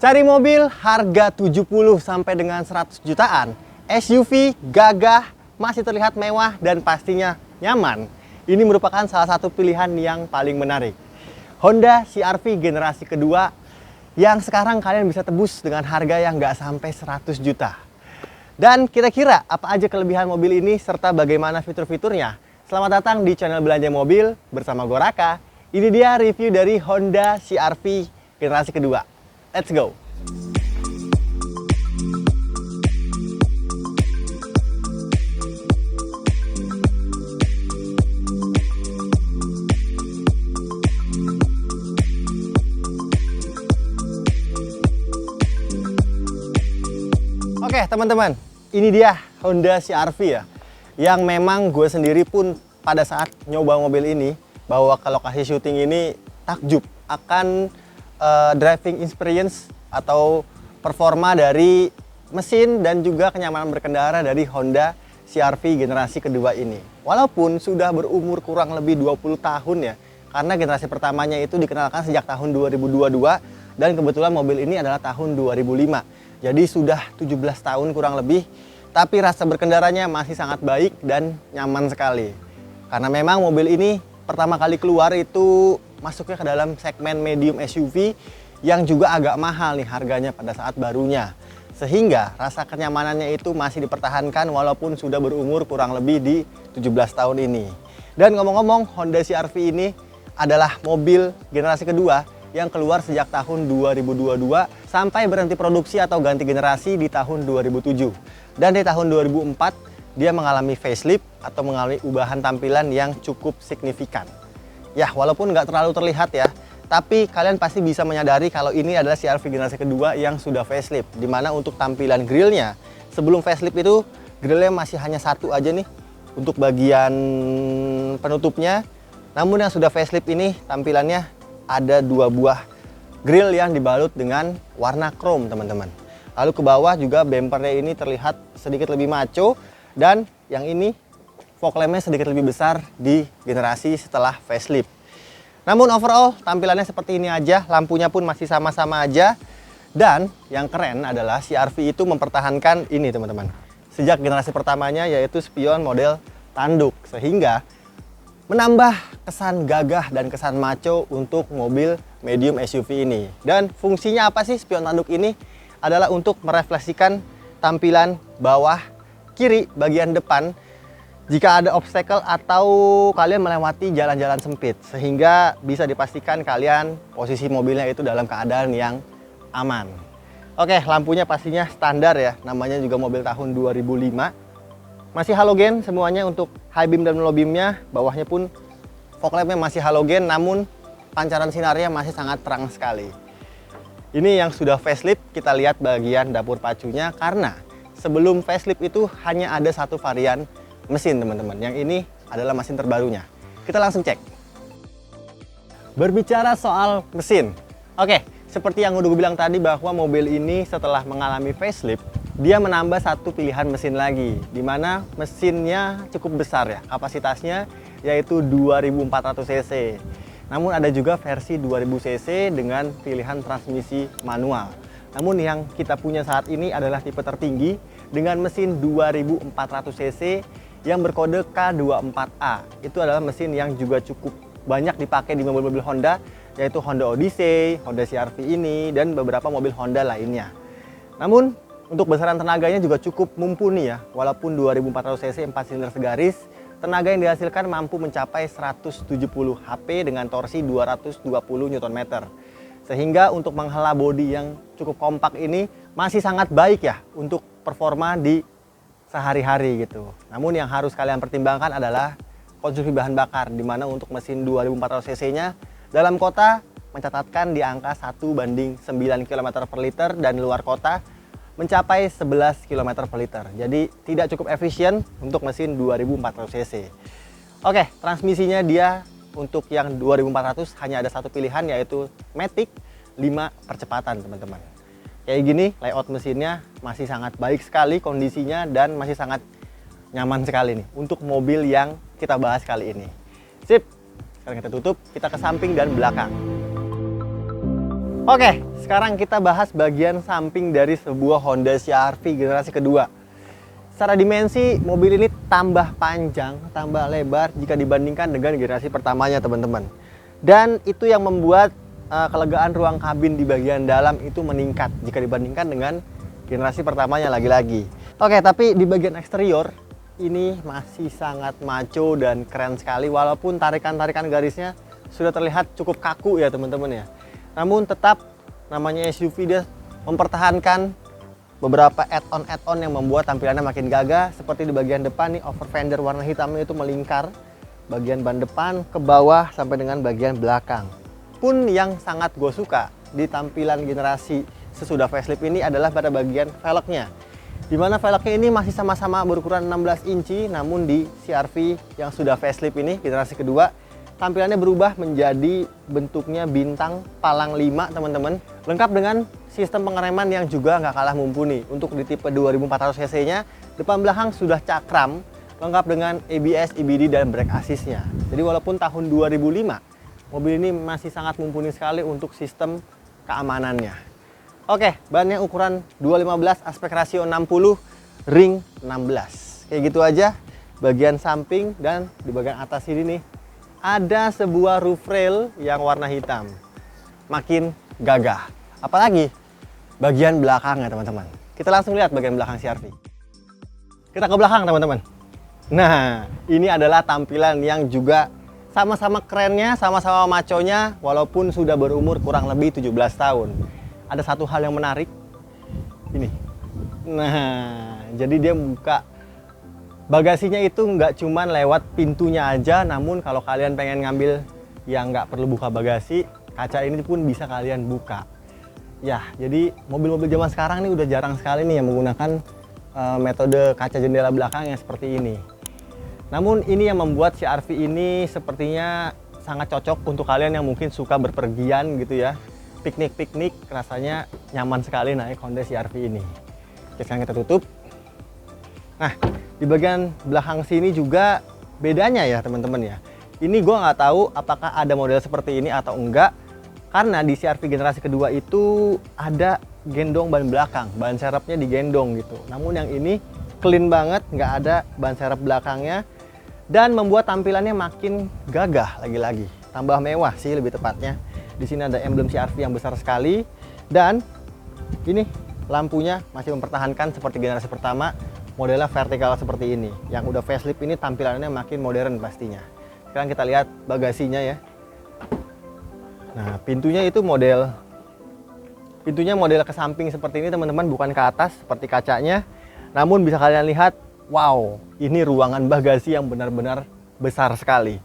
Cari mobil harga 70 sampai dengan 100 jutaan, SUV gagah, masih terlihat mewah dan pastinya nyaman. Ini merupakan salah satu pilihan yang paling menarik. Honda CR-V generasi kedua yang sekarang kalian bisa tebus dengan harga yang nggak sampai 100 juta. Dan kira-kira apa aja kelebihan mobil ini serta bagaimana fitur-fiturnya? Selamat datang di channel Belanja Mobil bersama Goraka. Ini dia review dari Honda CR-V generasi kedua. Let's go! Oke teman-teman, ini dia Honda CR-V ya. Yang memang gue sendiri pun pada saat nyoba mobil ini, bawa ke lokasi syuting ini takjub akan driving experience atau performa dari mesin dan juga kenyamanan berkendara dari Honda CR-V generasi kedua ini. Walaupun sudah berumur kurang lebih 20 tahun ya, karena generasi pertamanya itu dikenalkan sejak tahun 2022 dan kebetulan mobil ini adalah tahun 2005. Jadi sudah 17 tahun kurang lebih, tapi rasa berkendaranya masih sangat baik dan nyaman sekali. Karena memang mobil ini pertama kali keluar itu masuknya ke dalam segmen medium SUV yang juga agak mahal nih harganya pada saat barunya. Sehingga rasa kenyamanannya itu masih dipertahankan walaupun sudah berumur kurang lebih di 17 tahun ini. Dan ngomong-ngomong, Honda CR-V ini adalah mobil generasi kedua yang keluar sejak tahun 2022 sampai berhenti produksi atau ganti generasi di tahun 2007. Dan di tahun 2004 dia mengalami facelift atau mengalami ubahan tampilan yang cukup signifikan. Ya, walaupun nggak terlalu terlihat ya, tapi kalian pasti bisa menyadari kalau ini adalah CR-V generasi kedua yang sudah facelift. Dimana untuk tampilan grillnya, sebelum facelift itu grillnya masih hanya satu aja nih untuk bagian penutupnya. Namun yang sudah facelift ini tampilannya ada dua buah grill yang dibalut dengan warna chrome teman-teman. Lalu ke bawah juga bempernya ini terlihat sedikit lebih maco dan yang ini fog lampnya sedikit lebih besar di generasi setelah facelift. Namun overall tampilannya seperti ini aja, lampunya pun masih sama-sama aja. Dan yang keren adalah CR-V itu mempertahankan ini teman-teman. Sejak generasi pertamanya yaitu spion model tanduk, sehingga menambah kesan gagah dan kesan maco untuk mobil medium SUV ini. Dan fungsinya apa sih spion tanduk ini? Adalah untuk merefleksikan tampilan bawah kiri bagian depan jika ada obstacle atau kalian melewati jalan-jalan sempit, sehingga bisa dipastikan kalian posisi mobilnya itu dalam keadaan yang aman. Oke, lampunya pastinya standar ya, namanya juga mobil tahun 2005. Masih halogen semuanya untuk high beam dan low beamnya, bawahnya pun fog lampnya masih halogen, namun pancaran sinarnya masih sangat terang sekali. Ini yang sudah facelift, kita lihat bagian dapur pacunya, karena sebelum facelift itu hanya ada satu varian mesin teman-teman, yang ini adalah mesin terbarunya. Kita langsung cek. Berbicara soal mesin, oke, seperti yang udah gue bilang tadi bahwa mobil ini setelah mengalami facelift, dia menambah satu pilihan mesin lagi, dimana mesinnya cukup besar ya, kapasitasnya yaitu 2400 cc. Namun ada juga versi 2000 cc dengan pilihan transmisi manual. Namun yang kita punya saat ini adalah tipe tertinggi dengan mesin 2400 cc yang berkode K24A. Itu adalah mesin yang juga cukup banyak dipakai di mobil-mobil Honda, yaitu Honda Odyssey, Honda CR-V ini, dan beberapa mobil Honda lainnya. Namun untuk besaran tenaganya juga cukup mumpuni ya. Walaupun 2400 cc 4 silinder segaris, tenaga yang dihasilkan mampu mencapai 170 HP dengan torsi 220 Nm. Sehingga untuk menghela bodi yang cukup kompak ini masih sangat baik ya untuk performa di sehari-hari gitu. Namun yang harus kalian pertimbangkan adalah konsumsi bahan bakar, di mana untuk mesin 2400 cc-nya dalam kota mencatatkan di angka 1:9 km per liter dan luar kota mencapai 11 km per liter. Jadi tidak cukup efisien untuk mesin 2400 cc. Oke, transmisinya dia untuk yang 2400 hanya ada satu pilihan, yaitu Matic 5 percepatan teman-teman. Kayak gini, layout mesinnya masih sangat baik sekali kondisinya dan masih sangat nyaman sekali nih untuk mobil yang kita bahas kali ini. Sip, sekarang kita tutup, kita ke samping dan belakang. Oke, sekarang kita bahas bagian samping dari sebuah Honda CR-V generasi kedua. Secara dimensi, mobil ini tambah panjang, tambah lebar jika dibandingkan dengan generasi pertamanya, teman-teman. Dan itu yang membuat kelegaan ruang kabin di bagian dalam itu meningkat jika dibandingkan dengan generasi pertamanya lagi-lagi. Oke, tapi di bagian eksterior ini masih sangat maco dan keren sekali, walaupun tarikan-tarikan garisnya sudah terlihat cukup kaku ya teman-teman ya. Namun tetap namanya SUV, dia mempertahankan beberapa add-on yang membuat tampilannya makin gagah. Seperti di bagian depan nih, over fender warna hitamnya itu melingkar bagian ban depan ke bawah sampai dengan bagian belakang. Pun yang sangat gue suka di tampilan generasi sesudah facelift ini adalah pada bagian velgnya, dimana velgnya ini masih sama-sama berukuran 16 inci, namun di CR-V yang sudah facelift ini generasi kedua tampilannya berubah menjadi bentuknya bintang palang 5 teman-teman, lengkap dengan sistem pengereman yang juga nggak kalah mumpuni. Untuk di tipe 2400 cc nya depan belakang sudah cakram, lengkap dengan ABS, EBD dan brake assist-nya. Jadi walaupun tahun 2005 mobil ini masih sangat mumpuni sekali untuk sistem keamanannya. Oke, bannya ukuran 215, aspek rasio 60, ring 16. Kayak gitu aja bagian samping. Dan di bagian atas ini nih ada sebuah roof rail yang warna hitam, makin gagah. Apalagi bagian belakang ya teman-teman. Kita langsung lihat bagian belakang CR-V. Kita ke belakang teman-teman. Nah, ini adalah tampilan yang juga sama-sama kerennya, sama-sama maconya, walaupun sudah berumur kurang lebih 17 tahun. Ada satu hal yang menarik, ini. Nah, jadi dia buka bagasinya itu nggak cuman lewat pintunya aja, namun kalau kalian pengen ngambil yang nggak perlu buka bagasi, kaca ini pun bisa kalian buka. Ya, jadi mobil-mobil zaman sekarang nih udah jarang sekali nih yang menggunakan metode kaca jendela belakang yang seperti ini. Namun ini yang membuat CR-V ini sepertinya sangat cocok untuk kalian yang mungkin suka berpergian gitu ya. Piknik-piknik, rasanya nyaman sekali naik Honda CR-V ini. Oke, sekarang kita tutup. Nah, di bagian belakang sini juga bedanya ya teman-teman ya. Ini gue nggak tahu apakah ada model seperti ini atau enggak, karena di CR-V generasi kedua itu ada gendong ban belakang, ban serepnya digendong gitu. Namun yang ini clean banget, nggak ada ban serep belakangnya, dan membuat tampilannya makin gagah lagi-lagi, tambah mewah sih lebih tepatnya. Di sini ada emblem CR-V yang besar sekali, dan ini lampunya masih mempertahankan seperti generasi pertama. Modelnya vertikal seperti ini. Yang udah facelift ini tampilannya makin modern pastinya. Sekarang kita lihat bagasinya ya. Nah, pintunya model ke samping seperti ini teman-teman, bukan ke atas seperti kacanya. Namun bisa kalian lihat, wow, ini ruangan bagasi yang benar-benar besar sekali.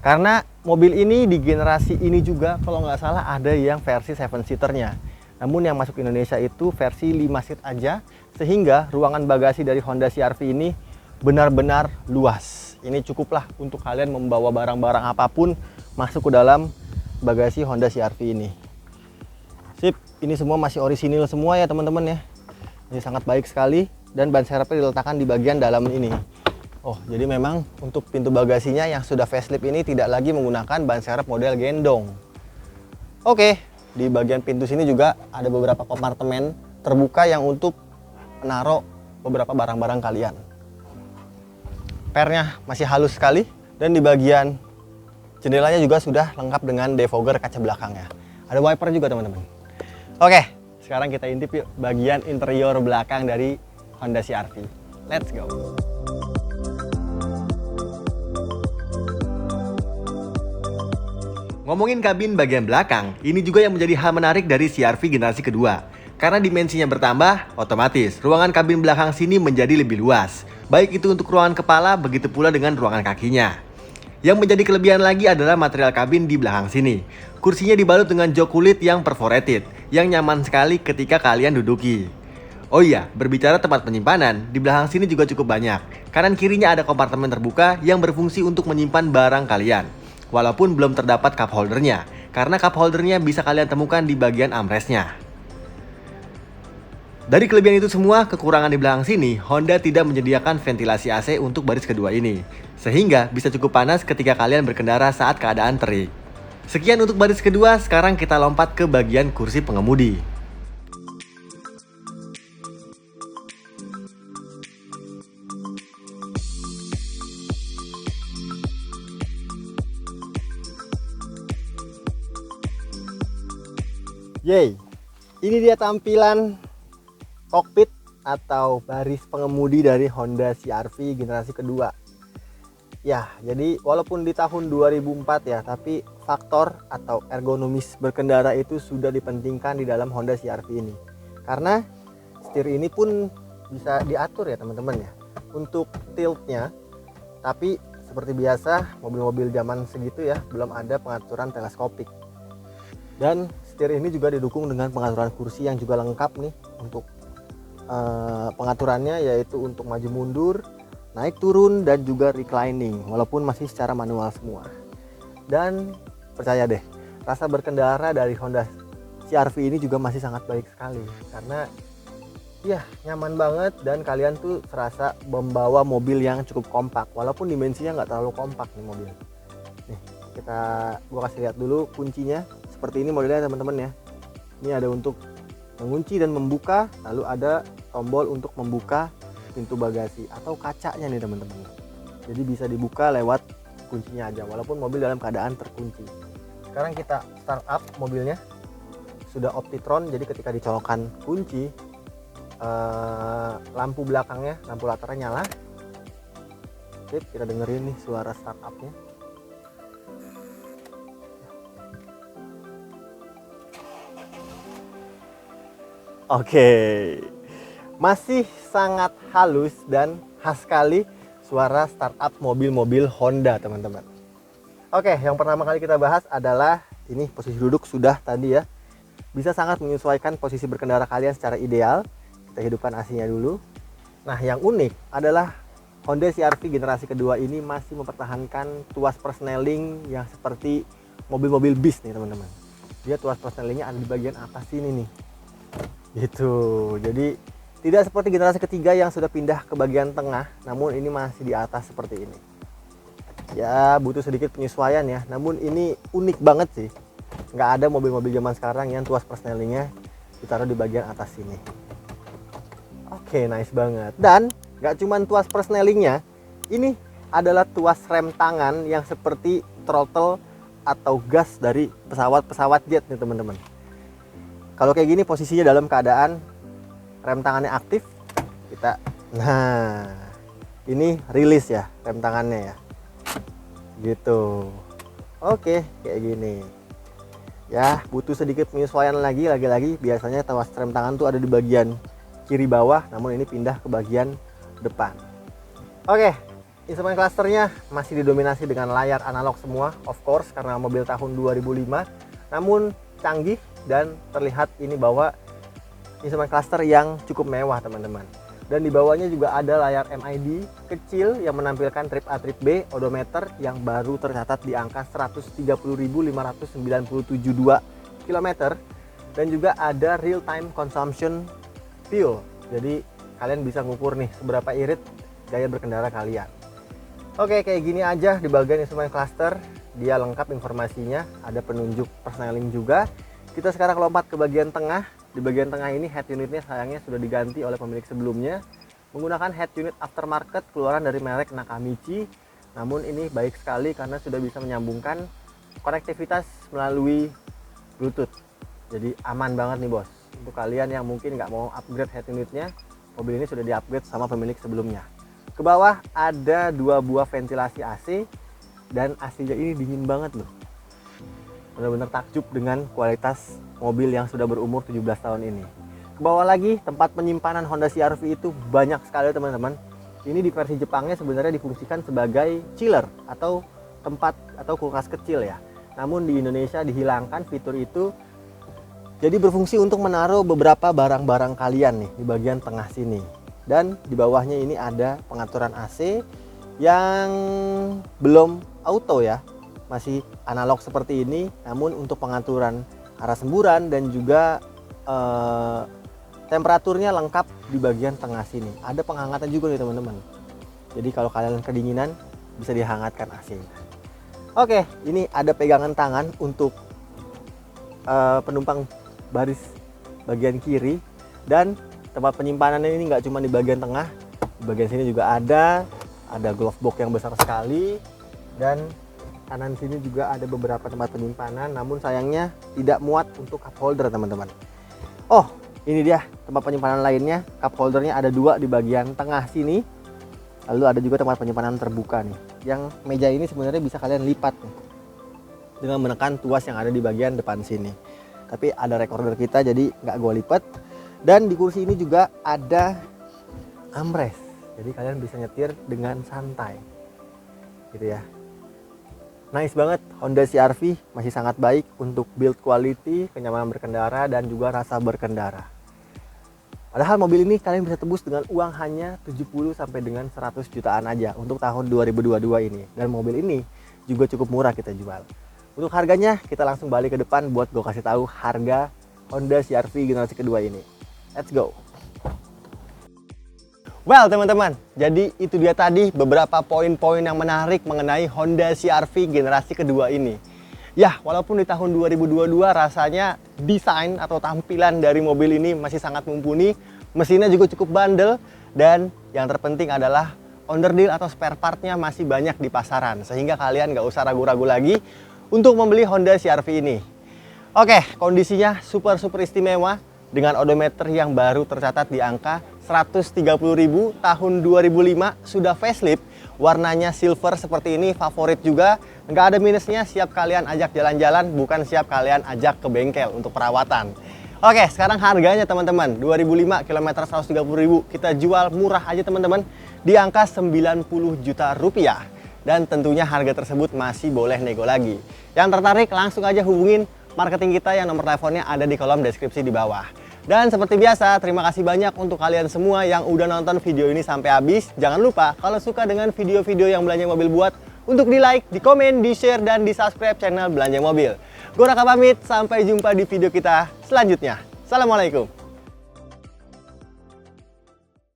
Karena mobil ini di generasi ini juga kalau nggak salah ada yang versi 7-seaternya. Namun yang masuk Indonesia itu versi 5 seat aja, sehingga ruangan bagasi dari Honda CR-V ini benar-benar luas. Ini cukuplah untuk kalian membawa barang-barang apapun masuk ke dalam bagasi Honda CR-V ini. Sip, ini semua masih orisinil semua ya teman-teman ya. Ini sangat baik sekali, dan ban serepnya diletakkan di bagian dalam ini. Oh, jadi memang untuk pintu bagasinya yang sudah facelift ini tidak lagi menggunakan ban serep model gendong. Oke, di bagian pintu sini juga ada beberapa kompartemen terbuka yang untuk menaruh beberapa barang-barang kalian. Pernya masih halus sekali, dan di bagian jendelanya juga sudah lengkap dengan defogger kaca belakangnya. Ada wiper juga teman-teman. Oke, sekarang kita intip yuk bagian interior belakang dari Honda CR-V. Let's go. Ngomongin kabin bagian belakang, ini juga yang menjadi hal menarik dari CR-V generasi kedua. Karena dimensinya bertambah, otomatis ruangan kabin belakang sini menjadi lebih luas. Baik itu untuk ruangan kepala, begitu pula dengan ruangan kakinya. Yang menjadi kelebihan lagi adalah material kabin di belakang sini. Kursinya dibalut dengan jok kulit yang perforated, yang nyaman sekali ketika kalian duduki. Oh iya, berbicara tempat penyimpanan, di belakang sini juga cukup banyak. Kanan kirinya ada kompartemen terbuka yang berfungsi untuk menyimpan barang kalian. Walaupun belum terdapat cup holdernya, karena cup holdernya bisa kalian temukan di bagian armrestnya. Dari kelebihan itu semua, kekurangan di belakang sini, Honda tidak menyediakan ventilasi AC untuk baris kedua ini. Sehingga bisa cukup panas ketika kalian berkendara saat keadaan terik. Sekian untuk baris kedua, sekarang kita lompat ke bagian kursi pengemudi. Yeay, ini dia tampilan kokpit atau baris pengemudi dari Honda CR-V generasi kedua. Ya, jadi walaupun di tahun 2004 ya, tapi faktor atau ergonomis berkendara itu sudah dipentingkan di dalam Honda CR-V ini. Karena setir ini pun bisa diatur ya teman-teman ya, untuk tiltnya. Tapi seperti biasa, mobil-mobil zaman segitu ya, belum ada pengaturan teleskopik. Dan setir ini juga didukung dengan pengaturan kursi yang juga lengkap nih untuk pengaturannya, yaitu untuk maju mundur, naik turun, dan juga reclining, walaupun masih secara manual semua. Dan percaya deh, rasa berkendara dari Honda CR-V ini juga masih sangat baik sekali, karena ya nyaman banget dan kalian tuh serasa membawa mobil yang cukup kompak, walaupun dimensinya nggak terlalu kompak nih mobil. Nih, gua kasih lihat dulu kuncinya. Seperti ini modelnya teman-teman ya. Ini ada untuk mengunci dan membuka, lalu ada tombol untuk membuka pintu bagasi atau kacanya nih teman-teman. Jadi bisa dibuka lewat kuncinya aja walaupun mobil dalam keadaan terkunci. Sekarang kita start up mobilnya. Sudah Optitron, jadi ketika dicolokkan kunci, lampu belakangnya, lampu latarnya nyala. Oke, kita dengerin nih suara start up-nya. Oke, masih sangat halus dan khas sekali suara startup mobil-mobil Honda teman-teman. Oke, yang pertama kali kita bahas adalah ini posisi duduk sudah tadi ya. Bisa sangat menyesuaikan posisi berkendara kalian secara ideal. Kita hidupkan AC-nya dulu. Nah, yang unik adalah Honda CR-V generasi kedua ini masih mempertahankan tuas persneling yang seperti mobil-mobil bis nih teman-teman. Dia tuas persnelingnya ada di bagian atas sini nih. Gitu, jadi tidak seperti generasi ketiga yang sudah pindah ke bagian tengah, namun ini masih di atas seperti ini. Ya butuh sedikit penyesuaian ya, namun ini unik banget sih. Nggak ada mobil-mobil zaman sekarang yang tuas persnelingnya ditaruh di bagian atas sini. Oke, nice banget. Dan nggak cuma tuas persnelingnya, ini adalah tuas rem tangan yang seperti throttle atau gas dari pesawat-pesawat jet nih teman-teman. Kalau kayak gini posisinya dalam keadaan rem tangannya aktif, nah ini rilis ya rem tangannya ya, gitu. Oke, kayak gini ya, butuh sedikit penyesuaian lagi biasanya tuas rem tangan tuh ada di bagian kiri bawah, namun ini pindah ke bagian depan. Oke, instrumen clusternya masih didominasi dengan layar analog semua, of course karena mobil tahun 2005, namun canggih dan terlihat ini bawa instrumen cluster yang cukup mewah teman-teman. Dan di bawahnya juga ada layar MID kecil yang menampilkan trip A trip B, odometer yang baru tercatat di angka 130.597 km, dan juga ada real time consumption fuel. Jadi kalian bisa ngukur nih seberapa irit gaya berkendara kalian. Oke, kayak gini aja di bagian instrumen cluster. Dia lengkap informasinya, ada penunjuk persneling juga. Kita sekarang lompat ke bagian tengah. Di bagian tengah ini head unitnya sayangnya sudah diganti oleh pemilik sebelumnya menggunakan head unit aftermarket keluaran dari merek Nakamichi. Namun ini baik sekali karena sudah bisa menyambungkan konektivitas melalui Bluetooth. Jadi aman banget nih bos. Untuk kalian yang mungkin nggak mau upgrade head unitnya, mobil ini sudah di-upgrade sama pemilik sebelumnya. Ke bawah ada 2 buah ventilasi AC dan AC-nya ini dingin banget loh. Benar-benar takjub dengan kualitas mobil yang sudah berumur 17 tahun ini. Ke bawah lagi tempat penyimpanan Honda CR-V itu banyak sekali teman-teman. Ini di versi Jepangnya sebenarnya difungsikan sebagai chiller atau tempat atau kulkas kecil ya. Namun di Indonesia dihilangkan fitur itu. Jadi berfungsi untuk menaruh beberapa barang-barang kalian nih di bagian tengah sini. Dan di bawahnya ini ada pengaturan AC yang belum auto ya. Masih analog seperti ini, namun untuk pengaturan arah semburan dan juga temperaturnya lengkap di bagian tengah sini. Ada penghangatan juga nih teman-teman. Jadi kalau kalian kedinginan bisa dihangatkan AC-nya. Oke, ini ada pegangan tangan untuk penumpang baris bagian kiri, dan tempat penyimpanannya ini nggak cuma di bagian tengah, di bagian sini juga ada glove box yang besar sekali, dan kanan sini juga ada beberapa tempat penyimpanan, namun sayangnya tidak muat untuk cup holder teman-teman. Oh, ini dia tempat penyimpanan lainnya. Cup holdernya ada 2 di bagian tengah sini, lalu ada juga tempat penyimpanan terbuka nih. Yang meja ini sebenarnya bisa kalian lipat nih, dengan menekan tuas yang ada di bagian depan sini. Tapi ada recorder kita, jadi nggak gue lipat. Dan di kursi ini juga ada armrest, jadi kalian bisa nyetir dengan santai gitu ya. Nice banget, Honda CR-V masih sangat baik untuk build quality, kenyamanan berkendara, dan juga rasa berkendara. Padahal mobil ini kalian bisa tebus dengan uang hanya 70 sampai dengan 100 jutaan aja untuk tahun 2022 ini. Dan mobil ini juga cukup murah kita jual. Untuk harganya kita langsung balik ke depan buat gue kasih tahu harga Honda CR-V generasi kedua ini. Let's go. Well teman-teman, jadi itu dia tadi beberapa poin-poin yang menarik mengenai Honda CR-V generasi kedua ini. Ya, walaupun di tahun 2022 rasanya desain atau tampilan dari mobil ini masih sangat mumpuni, mesinnya juga cukup bandel, dan yang terpenting adalah underdeal atau spare partnya masih banyak di pasaran, sehingga kalian nggak usah ragu-ragu lagi untuk membeli Honda CR-V ini. Oke, kondisinya super istimewa dengan odometer yang baru tercatat di angka 130.000 tahun 2005, sudah facelift, warnanya silver seperti ini, favorit juga, nggak ada minusnya, siap kalian ajak jalan-jalan, bukan siap kalian ajak ke bengkel untuk perawatan. Oke, sekarang harganya teman-teman, 2005 km 130.000, kita jual murah aja teman-teman, di angka 90 juta rupiah. Dan tentunya harga tersebut masih boleh nego lagi. Yang tertarik langsung aja hubungin marketing kita yang nomor teleponnya ada di kolom deskripsi di bawah. Dan seperti biasa, terima kasih banyak untuk kalian semua yang udah nonton video ini sampai habis. Jangan lupa kalau suka dengan video-video yang Belanja Mobil buat, untuk di like, di komen, di share, dan di subscribe channel Belanja Mobil. Gue Raka pamit, sampai jumpa di video kita selanjutnya. Assalamualaikum.